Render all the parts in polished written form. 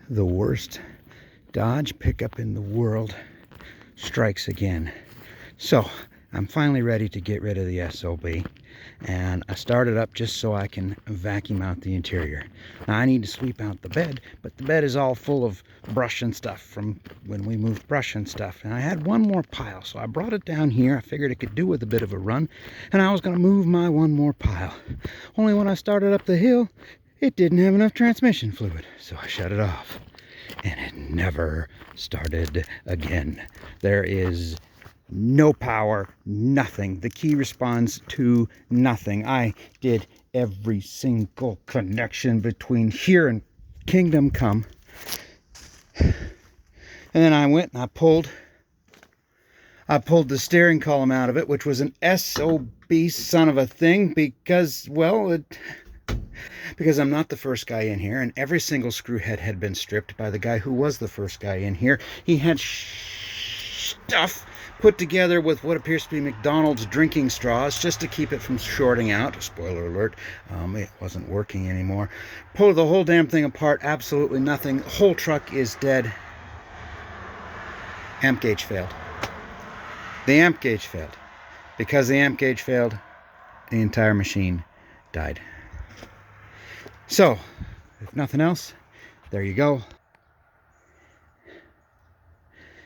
the worst Dodge pickup in the world strikes again. So I'm finally ready to get rid of the SOB, and I started up just so I can vacuum out the interior. Now I need to sweep out the bed, but the bed is all full of brush and stuff from when we moved brush and stuff, and I had one more pile, so I brought it down here. I figured it could do with a bit of a run, and I was going to move my one more pile. Only when I started up the hill, it didn't have enough transmission fluid, so I shut it off, and it never started again. There is no power, nothing. The key responds to nothing. I did every single connection between here and Kingdom Come, and then I went and I pulled the steering column out of it, which was an SOB son of a thing, because, well, because I'm not the first guy in here, and every single screw head had been stripped by the guy who was the first guy in here. He had stuff put together with what appears to be McDonald's drinking straws just to keep it from shorting out. Spoiler alert, it wasn't working anymore. Pulled the whole damn thing apart, absolutely nothing. The whole truck is dead. Amp gauge failed. The amp gauge failed. Because the amp gauge failed, the entire machine died. So, if nothing else, there you go.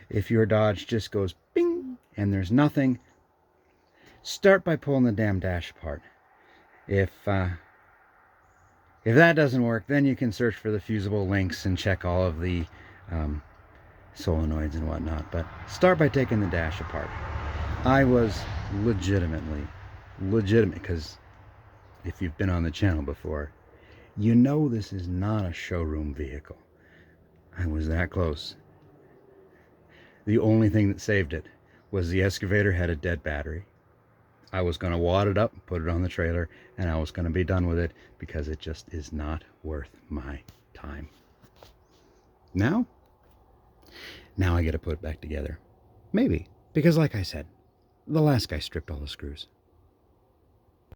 If your Dodge just goes bing and there's nothing, start by pulling the damn dash apart. If that doesn't work, then you can search for the fusible links and check all of the solenoids and whatnot. But start by taking the dash apart. I was legitimate, because if you've been on the channel before, you know this is not a showroom vehicle. I was that close. The only thing that saved it was the excavator had a dead battery. I was going to wad it up, put it on the trailer, and I was going to be done with it because it just is not worth my time. Now I get to put it back together. Maybe, because like I said, the last guy stripped all the screws.